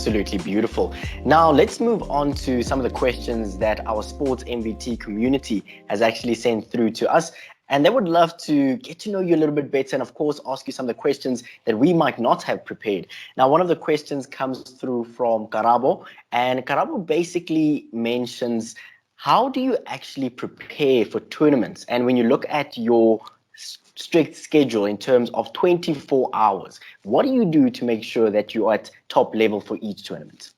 Absolutely beautiful. Now let's move on to some of the questions that our Sports MVT community has actually sent through to us. And they would love to get to know you a little bit better and, of course, ask you some of the questions that we might not have prepared. Now, one of the questions comes through from 𝗀𝗹𝗶, and 𝗀𝗹𝗶 basically mentions, how do you actually prepare for tournaments? And when you look at your strict schedule in terms of 24 hours, what do you do to make sure that you're at top level for each tournament?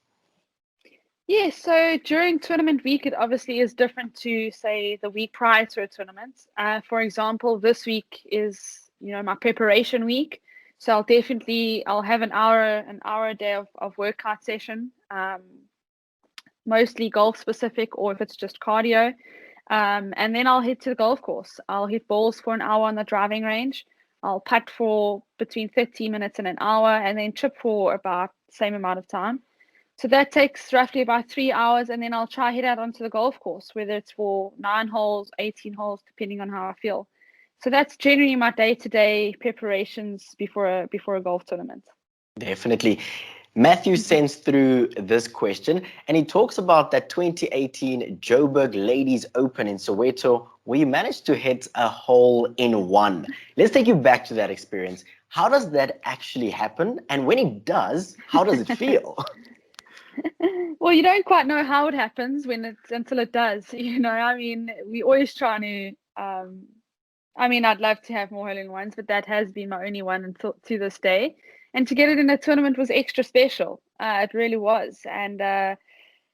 Yeah, so during tournament week, it obviously is different to, say, the week prior to a tournament. For example, this week is, my preparation week. So I'll have an hour a day of workout session, mostly golf specific, or if it's just cardio. And then I'll head to the golf course. I'll hit balls for an hour on the driving range. I'll putt for between 30 minutes and an hour, and then chip for about the same amount of time. So that takes roughly about 3 hours, and then I'll try head out onto the golf course, whether it's for 9 holes, 18 holes, depending on how I feel. So that's generally my day-to-day preparations before a golf tournament. Definitely. Matthew sends through this question, and he talks about that 2018 Joburg Ladies Open in Soweto, where you managed to hit a hole in one. Let's take you back to that experience. How does that actually happen? And when it does, how does it feel? Well, you don't quite know how it happens until it does. We always try to. I'd love to have more hole-in-ones, but that has been my only one until to this day. And to get it in a tournament was extra special. It really was. And I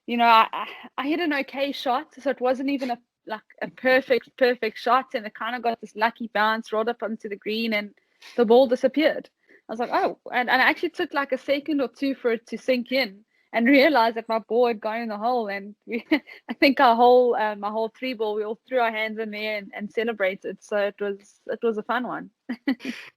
hit an okay shot, so it wasn't even a perfect shot, and it kind of got this lucky bounce, rolled up onto the green, and the ball disappeared. I was like, oh, and I actually took like a second or two for it to sink in, and realized that my ball had gone in the hole. And I think my whole 3-ball, we all threw our hands in there and celebrated. So it was a fun one.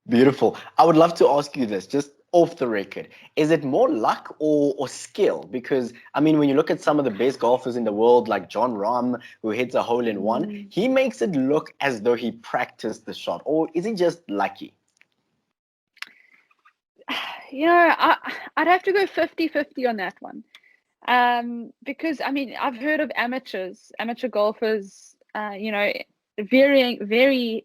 Beautiful. I would love to ask you this, just off the record. Is it more luck or skill? Because, when you look at some of the best golfers in the world, like Jon Rahm, who hits a hole in one, he makes it look as though he practiced the shot. Or is he just lucky? I'd have to go 50-50 on that one. Because I've heard of amateur golfers, varying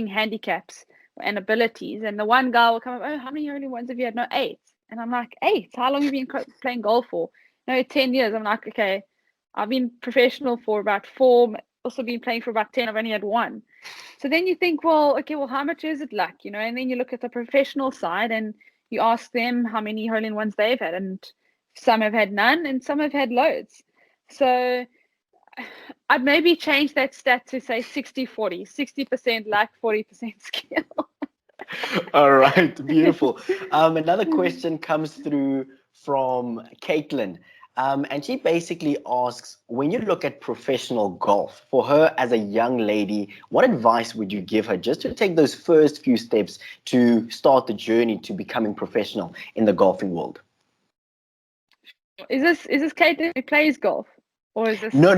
handicaps and abilities. And the one guy will come up, oh, how many hole-in-ones have you had? No, 8. And I'm like, 8? How long have you been playing golf for? No, 10 years. I'm like, okay, I've been professional for about 4, also been playing for about 10. I've only had 1. So then you think, well, okay, well, how much is it luck? And then you look at the professional side and you ask them how many hole-in-ones they've had, and some have had none and some have had loads. So I'd maybe change that stat to say 60-40, 60% luck, 40% skill. All right, beautiful. Another question comes through from Caitlin. And she basically asks, when you look at professional golf, for her as a young lady, what advice would you give her just to take those first few steps to start the journey to becoming professional in the golfing world? Is this Caitlin who plays golf? Or is this No.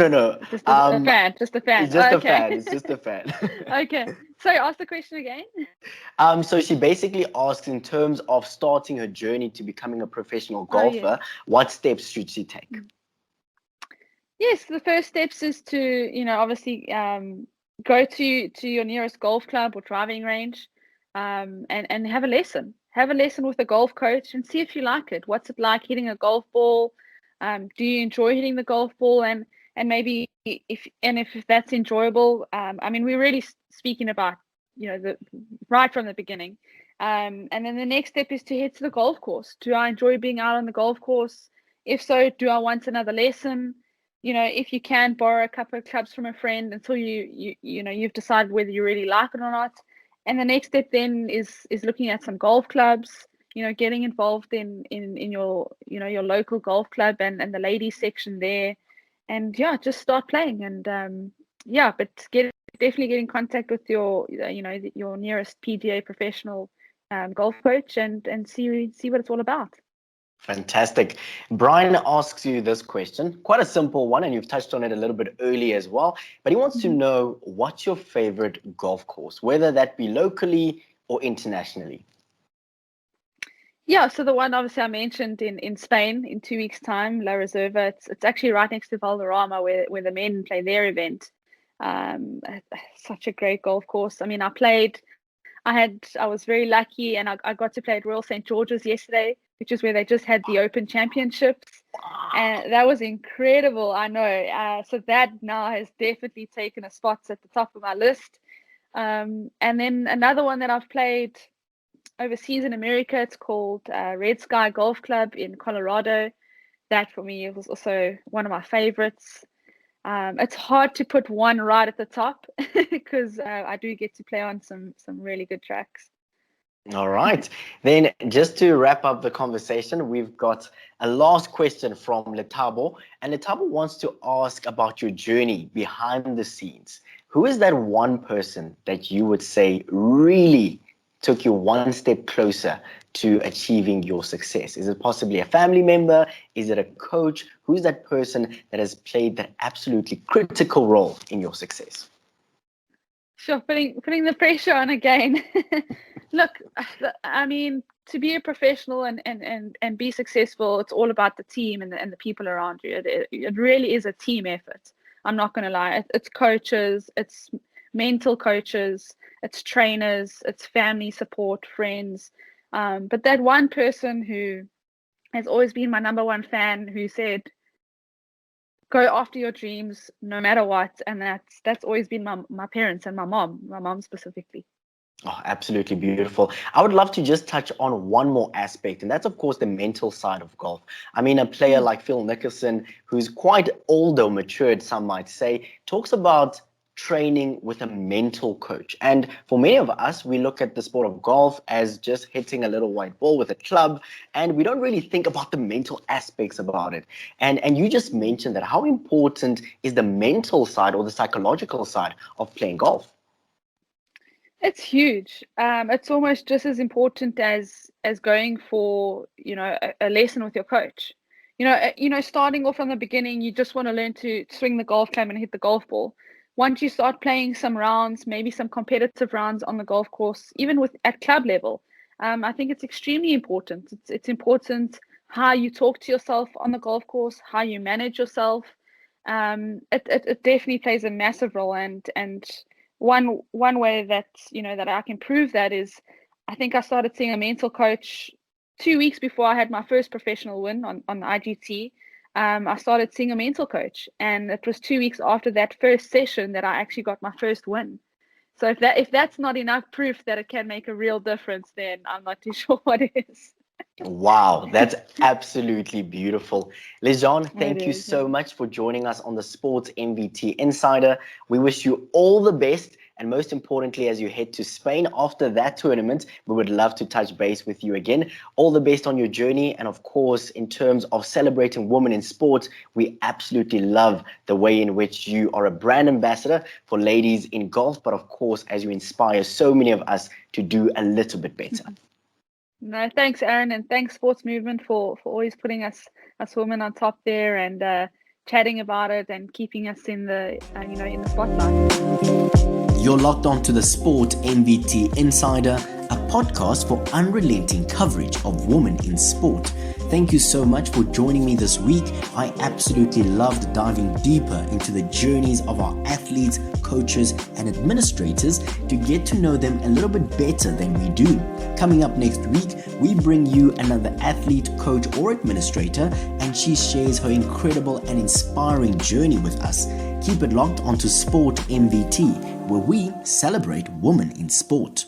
Just a fan? Just a fan. It's just a fan. It's just a fan. Okay. So ask the question again. So she basically asks, in terms of starting her journey to becoming a professional golfer, what steps should she take? Yes, the first steps is to, obviously go to your nearest golf club or driving range, and have a lesson. Have a lesson with a golf coach and see if you like it. What's it like hitting a golf ball? Do you enjoy hitting the golf ball? And maybe if that's enjoyable, we're really speaking about, right from the beginning. And then the next step is to head to the golf course. Do I enjoy being out on the golf course? If so, do I want another lesson? If you can, borrow a couple of clubs from a friend until you've decided whether you really like it or not. And the next step then is looking at some golf clubs, getting involved in your, your local golf club and the ladies section there. And just start playing. And but definitely get in contact with your, your nearest PGA professional golf coach and see what it's all about. Fantastic. Brian asks you this question, quite a simple one, and you've touched on it a little bit earlier as well, but he wants to know, what's your favorite golf course, whether that be locally or internationally? Yeah, so the one obviously I mentioned in Spain in 2 weeks' time, La Reserva. It's actually right next to Valderrama where the men play their event. Such a great golf course. I mean, I was very lucky, and I got to play at Royal St. George's yesterday, which is where they just had the Open Championships, and that was incredible. I know. So that now has definitely taken a spot at the top of my list. And then another one that I've played overseas in America, it's called 𝗀𝗙𝗱𝗶𝗹 in Colorado. That for me was also one of my favorites. It's hard to put one right at the top because I do get to play on some really good tracks. All right. Then just to wrap up the conversation, we've got a last question from 𝗀𝗹𝗱𝗶. And 𝗀𝗹𝗱𝗶 wants to ask about your journey behind the scenes. Who is that one person that you would say really took you one step closer to achieving your success? Is it possibly a family member? Is it a coach? Who's that person that has played that absolutely critical role in your success? Sure, putting the pressure on again. Look, I mean, to be a professional and be successful, it's all about the team and the people around you. It really is a team effort. I'm not going to lie. It's coaches, it's mental coaches, it's trainers, it's family support, friends. But that one person who has always been my number one fan, who said, go after your dreams no matter what, and that's always been my parents and my mom specifically. Oh, absolutely beautiful. I would love to just touch on one more aspect, and that's, of course, the mental side of golf. I mean, a player like Phil Mickelson, who's quite older, matured, some might say, talks about training with a mental coach. And for many of us, we look at the sport of golf as just hitting a little white ball with a club, and we don't really think about the mental aspects about it. And you just mentioned that. How important is the mental side or the psychological side of playing golf? It's huge. It's almost just as important as going for a lesson with your coach. Starting off from the beginning, you just want to learn to swing the golf club and hit the golf ball. Once you start playing some rounds, maybe some competitive rounds on the golf course, even at club level, I think it's extremely important. It's important how you talk to yourself on the golf course, how you manage yourself. It definitely plays a massive role, and one way that I can prove that is, I think I started seeing a mental coach 2 weeks before I had my first professional win on IGT. I started seeing a mental coach, and it was 2 weeks after that first session that I actually got my first win. So if that's not enough proof that it can make a real difference, then I'm not too sure what is. Wow, that's absolutely beautiful. Lejan, It thank you is, so yeah. much for joining us on the Sports MVT Insider. We wish you all the best, and most importantly, as you head to Spain after that tournament, we would love to touch base with you again. All the best on your journey, and of course, in terms of celebrating women in sports, we absolutely love the way in which you are a brand ambassador for ladies in golf, but of course, as you inspire so many of us to do a little bit better. No, thanks, Aaron, and thanks Sports Movement for always putting us women on top there, and chatting about it and keeping us in the in the spotlight. You're locked on to the Sport MVT Insider, a podcast for unrelenting coverage of women in sport. Thank you so much for joining me this week. I absolutely loved diving deeper into the journeys of our athletes, coaches, and administrators to get to know them a little bit better than we do. Coming up next week, we bring you another athlete, coach, or administrator, and she shares her incredible and inspiring journey with us. Keep it locked onto Sport MVT, where we celebrate women in sport.